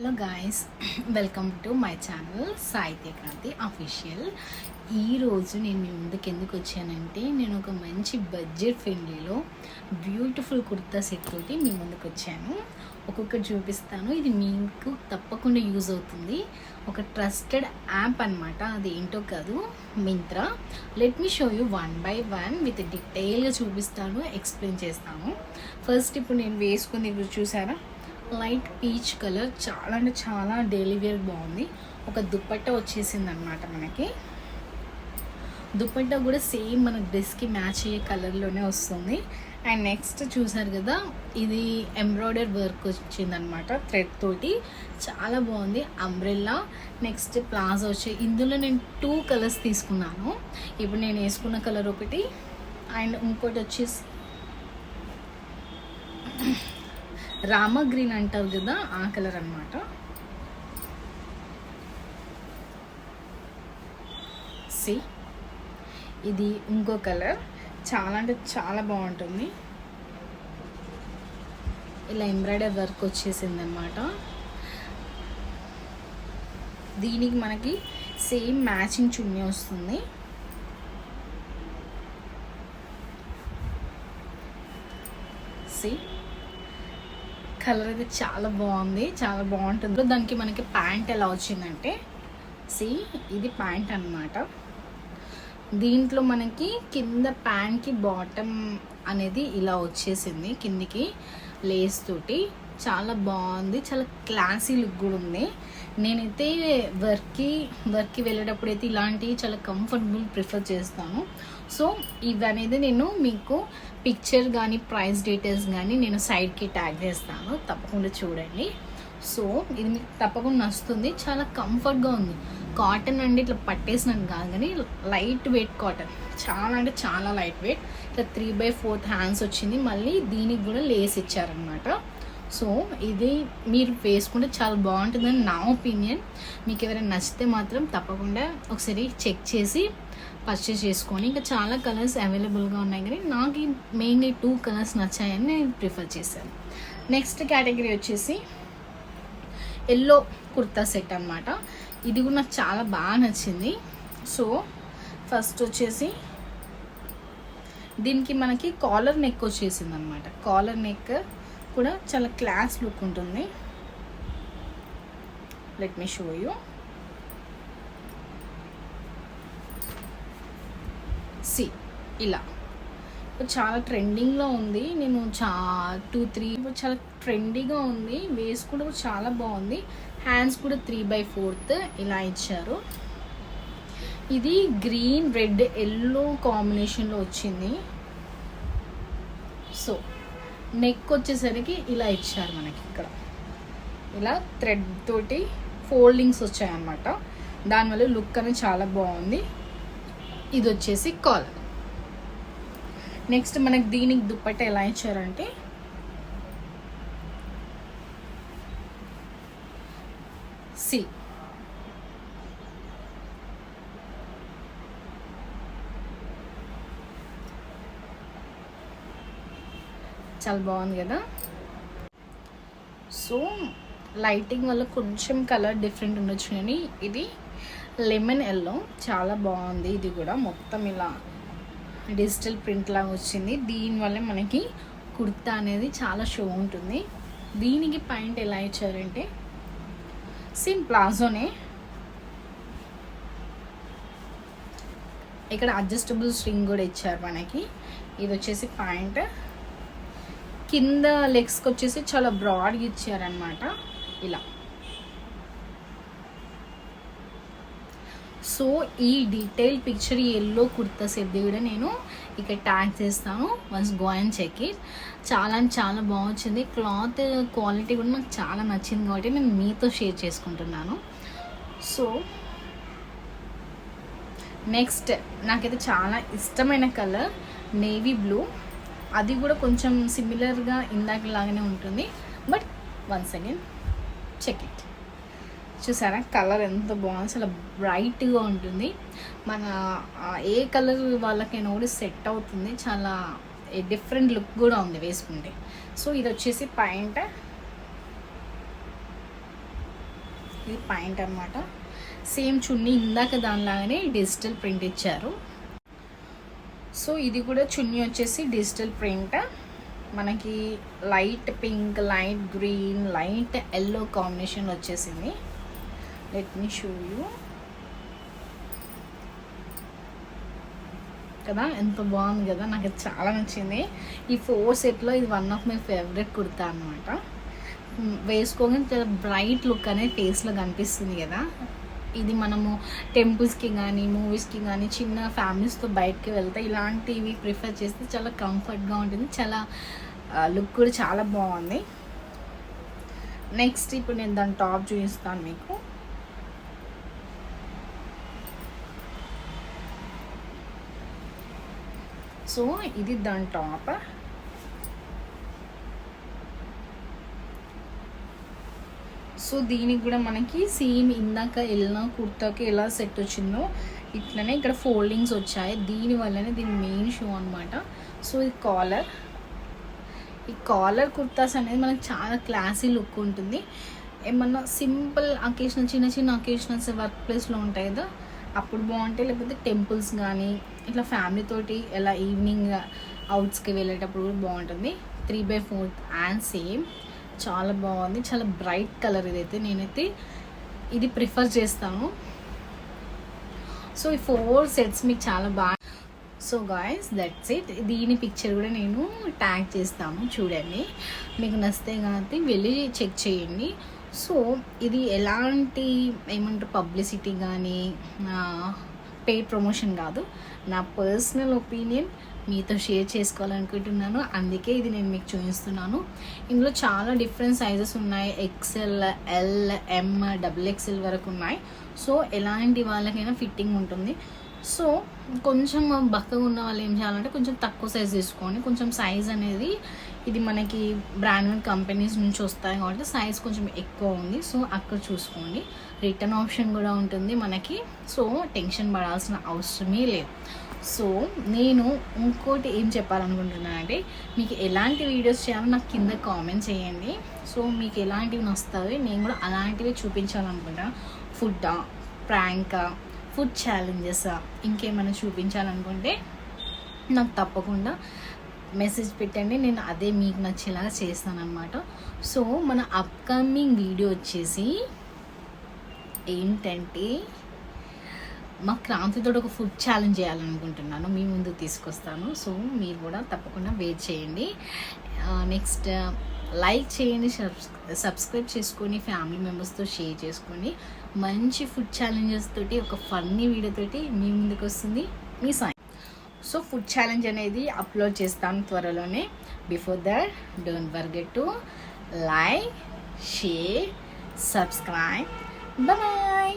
Hello guys, welcome to my channel సాహిత్య Kranti official. ఈరోజు నేను మీ ముందుకు ఎందుకు వచ్చానంటే, నేను ఒక మంచి బడ్జెట్ ఫ్రెండ్లీలో బ్యూటిఫుల్ కుర్తా సెట్ తోటి మీ ముందుకు వచ్చాను. ఒక్కొక్కటి చూపిస్తాను. ఇది మీకు తప్పకుండా యూజ్ అవుతుంది. ఒక ట్రస్టెడ్ యాప్ అనమాట, అది ఏంటో కాదు, Myntra. Let me show you one by one with డీటెయిల్గా చూపిస్తాను, ఎక్స్ప్లెయిన్ చేస్తాను. ఫస్ట్ ఇప్పుడు నేను వేసుకుంది ఇప్పుడు చూసారా, లైట్ పీచ్ కలర్, చాలా అంటే చాలా డైలీ వేర్ బాగుంది. ఒక దుపట్టా వచ్చేసింది అనమాట మనకి. దుపట్టా కూడా సేమ్ మన డ్రెస్కి మ్యాచ్ అయ్యే కలర్లోనే వస్తుంది. అండ్ నెక్స్ట్ చూసారు కదా, ఇది ఎంబ్రాయిడరీ వర్క్ వచ్చిందనమాట థ్రెడ్ తోటి, చాలా బాగుంది. అంబ్రెల్లా, నెక్స్ట్ ప్లాజో వచ్చాయి. ఇందులో నేను 2 కలర్స్ తీసుకున్నాను. ఇప్పుడు నేను వేసుకున్న కలర్ ఒకటి, అండ్ ఇంకోటి వచ్చేసి రామ గ్రీన్ అంటారు కదా, ఆ కలర్ అనమాట. సి, ఇది ఇంకో కలర్, చాలా అంటే చాలా బాగుంటుంది. ఇలా ఎంబ్రాయిడరీ వర్క్ వచ్చేసింది అనమాట. దీనికి మనకి సేమ్ మ్యాచింగ్ చున్నీ వస్తుంది. సి, కలర్ అయితే చాలా బాగుంది, చాలా బాగుంటుంది. దానికి మనకి ప్యాంట్ ఎలా వచ్చిందంటే, సి, ఇది ప్యాంట్ అనమాట. దీంట్లో మనకి కింద ప్యాంట్కి బాటమ్ అనేది ఇలా వచ్చేసింది, కిందికి లేస్ తోటి. చాలా బాగుంది, చాలా క్లాసీ లుక్ కూడా ఉంది. నేనైతే వర్క్కి వెళ్ళేటప్పుడు అయితే ఇలాంటివి చాలా కంఫర్టబుల్ ప్రిఫర్ చేస్తాను. సో ఇవి అనేది నేను మీకు పిక్చర్ కానీ ప్రైస్ డీటెయిల్స్ కానీ నేను సైడ్కి ట్యాగ్ చేస్తాను, తప్పకుండా చూడండి. సో ఇది మీకు తప్పకుండా నచ్చుతుంది. చాలా కంఫర్ట్గా ఉంది. కాటన్ అండి, ఇట్లా పట్టేసినట్టు కాదు కానీ లైట్ వెయిట్ కాటన్, చాలా అంటే చాలా లైట్ వెయిట్. ఇట్లా 3/4 హ్యాండ్స్ వచ్చింది. మళ్ళీ దీనికి కూడా లేస్ ఇచ్చారనమాట. సో ఇది మీరు వేసుకుంటే చాలా బాగుంటుందని నా ఒపీనియన్. మీకు ఎవరైనా నచ్చితే మాత్రం తప్పకుండా ఒకసారి చెక్ చేసి పర్చేస్ చేసుకొని. ఇంకా చాలా కలర్స్ అవైలబుల్గా ఉన్నాయి, కానీ నాకు మెయిన్గా 2 కలర్స్ నచ్చాయని నేను ప్రిఫర్ చేశాను. నెక్స్ట్ కేటగిరీ వచ్చేసి ఎల్లో కుర్తా సెట్ అనమాట. ఇది కూడా నాకు చాలా బాగా నచ్చింది. సో ఫస్ట్ వచ్చేసి దీనికి మనకి కాలర్ నెక్ వచ్చేసింది అనమాట. కాలర్ నెక్ కూడా చాలా క్లాస్ లుక్ ఉంటుంది. Let me show you. See, ఇలా చాలా ట్రెండింగ్లో ఉంది. నేను 2-3 చాలా ట్రెండీగా ఉంది, వేసుకుంటే కూడా చాలా బాగుంది. హ్యాండ్స్ కూడా 3/4 ఇలా ఇచ్చారు. ఇది గ్రీన్, రెడ్, ఎల్లో కాంబినేషన్లో వచ్చింది. సో నెక్ వచ్చేసరికి ఇలా ఇచ్చారు మనకి. ఇక్కడ ఇలా థ్రెడ్ తోటి ఫోల్డింగ్స్ వచ్చాయన్నమాట. దానివల్ల లుక్ అనేది చాలా బాగుంది. ఇది వచ్చేసి కాలర్. నెక్స్ట్ మనకి దీనికి దుప్పట్ట ఎలా ఇచ్చారంటే, సి, చాలా బాగుంది కదా. సో లైటింగ్ వల్ల కొంచెం కలర్ డిఫరెంట్ ఉండొచ్చు, కానీ ఇది లెమన్ ఎల్లో, చాలా బాగుంది. ఇది కూడా మొత్తం ఇలా డిజిటల్ ప్రింట్ లాగా వచ్చింది. దీనివల్ల మనకి కుర్తా అనేది చాలా షో ఉంటుంది. దీనికి ప్యాంట్ ఎలా ఇచ్చారంటే సేమ్ ప్లాజోనే, ఇక్కడ అడ్జస్టబుల్ స్ట్రింగ్ కూడా ఇచ్చారు మనకి. ఇది వచ్చేసి ప్యాంట్. కింద లెగ్స్కి వచ్చేసి చాలా బ్రాడ్గా ఇచ్చారనమాట ఇలా. సో ఈ డీటెయిల్ పిక్చర్, ఈ ఎల్లో కుర్తా సెట్ కూడా నేను ఇక్కడ ట్యాగ్ చేస్తాను. Once go and check it. చాలా అంటే చాలా బాగుంది. క్లాత్ క్వాలిటీ కూడా నాకు చాలా నచ్చింది, కాబట్టి నేను మీతో షేర్ చేసుకుంటున్నాను. సో నెక్స్ట్ నాకైతే చాలా ఇష్టమైన కలర్ నేవీ బ్లూ. అది కూడా కొంచెం సిమిలర్గా ఇందాకలాగానే ఉంటుంది, but once again check it. చూసారా కలర్ ఎంత బాగుంది, చాలా బ్రైట్గా ఉంటుంది. మన ఏ కలర్ వాళ్ళకైనా కూడా సెట్ అవుతుంది. చాలా డిఫరెంట్ లుక్ కూడా ఉంది వేసుకుంటే. సో ఇది వచ్చేసి ప్యాంట్. ఇది పాయింట్ అనమాట. సేమ్ చున్నీ ఇందాక దానిలాగానే డిజిటల్ ప్రింట్ ఇచ్చారు. సో ఇది కూడా చున్నీ వచ్చేసి డిజిటల్ ప్రింట్. మనకి light pink, light green, light yellow combination వచ్చేసింది. లెట్ మీ షో యూ కదా, ఎంత బాగుంది కదా, నాకు చాలా నచ్చింది. ఈ 4 సెట్లో ఇది one of my favourite kurta అనమాట. వేసుకోగానే చాలా బ్రైట్ లుక్ అనేది ఫేస్లో కనిపిస్తుంది కదా. ఇది మనము టెంపుల్స్కి కానీ మూవీస్కి కానీ చిన్న ఫ్యామిలీస్తో బయటకి వెళ్తే ఇలాంటివి ప్రిఫర్ చేస్తే చాలా కంఫర్ట్గా ఉంటుంది. చాలా లుక్ కూడా చాలా బాగుంది. నెక్స్ట్ ఇప్పుడు నేను దాని టాప్ చూపిస్తాను మీకు. సో ఇది దాని టాప్. సో దీనికి కూడా మనకి సేమ్ ఇందాక వెళ్ళిన కుర్తాకి ఎలా సెట్ వచ్చిందో ఇట్లనే ఇక్కడ ఫోల్డింగ్స్ వచ్చాయి. దీనివల్లనే దీని మెయిన్ షో అనమాట. సో ఇది కాలర్. ఈ కాలర్ కుర్తాస్ అనేది మనకు చాలా క్లాసీ లుక్ ఉంటుంది. ఏమన్నా సింపుల్ అకేషనల్, చిన్న చిన్న అకేషనల్స్ వర్క్ ప్లేస్లో ఉంటాయి కదా, అప్పుడు బాగుంటాయి. లేకపోతే టెంపుల్స్ కానీ ఇట్లా ఫ్యామిలీతోటి ఎలా ఈవినింగ్ అవుట్స్కి వెళ్ళేటప్పుడు కూడా బాగుంటుంది. 3/4 అండ్ సేమ్ చాలా బాగుంది. చాలా బ్రైట్ కలర్. ఇదైతే నేనైతే ఇది ప్రిఫర్ చేస్తాను. సో ఈ 4 సెట్స్ మీకు చాలా బాగా. So guys that's it. దీని పిక్చర్ కూడా నేను ట్యాగ్ చేస్తాను, చూడండి. మీకు నచ్చితే కానీ వెళ్ళి చెక్ చేయండి. సో ఇది ఎలాంటి ఏమంటారు పబ్లిసిటీ కానీ పెయిడ్ ప్రమోషన్ కాదు, నా పర్సనల్ ఒపీనియన్ మీతో షేర్ చేసుకోవాలనుకుంటున్నాను. అందుకే ఇది నేను మీకు చూపిస్తున్నాను. ఇందులో చాలా డిఫరెంట్ సైజెస్ ఉన్నాయి. XL, L, M, XXL వరకు ఉన్నాయి. సో ఎలాంటి వాళ్ళకైనా ఫిట్టింగ్ ఉంటుంది. సో కొంచెం బక్కగా ఉన్న వాళ్ళు ఏం చేయాలంటే కొంచెం తక్కువ సైజ్ తీసుకోండి. కొంచెం సైజ్ అనేది ఇది మనకి బ్రాండెడ్ కంపెనీస్ నుంచి వస్తాయి కాబట్టి సైజ్ కొంచెం ఎక్కువ ఉంది. సో అక్కడ చూసుకోండి. రిటర్న్ ఆప్షన్ కూడా ఉంటుంది మనకి. సో టెన్షన్ పడాల్సిన అవసరమే లేదు. సో నేను ఇంకోటి ఏం చెప్పాలనుకుంటున్నానంటే, మీకు ఎలాంటి వీడియోస్ చేయాలో నాకు కింద కామెంట్ చేయండి. సో మీకు ఎలాంటివి నస్తాయి, నేను కూడా అలాంటివి చూపించాలనుకుంటాను. ఫుడ్డా, ప్రాంకా, ఫుడ్ ఛాలెంజెస్, ఇంకేమైనా చూపించాలనుకుంటే నాకు తప్పకుండా మెసేజ్ పెట్టండి. నేను అదే మీకు నచ్చేలాగా చేస్తాను అనమాట. సో మన అప్కమింగ్ వీడియో వచ్చేసి ఏంటంటే, మా క్రాంతితో ఒక ఫుడ్ ఛాలెంజ్ చేయాలనుకుంటున్నాను, మీ ముందు తీసుకొస్తాను. సో మీరు కూడా తప్పకుండా వెయిట్ చేయండి. నెక్స్ట్ లైక్ చేయండి, సబ్స్క్రైబ్ చేసుకొని ఫ్యామిలీ మెంబర్స్తో షేర్ చేసుకోండి. మంచి ఫుడ్ ఛాలెంజెస్ తోటి ఒక ఫన్నీ వీడియో తోటి మీ ముందుకు వస్తుంది మీ సాయి. సో ఫుడ్ ఛాలెంజ్ అనేది అప్లోడ్ చేస్తాను త్వరలోనే. Before that don't forget to like, share, subscribe. Bye.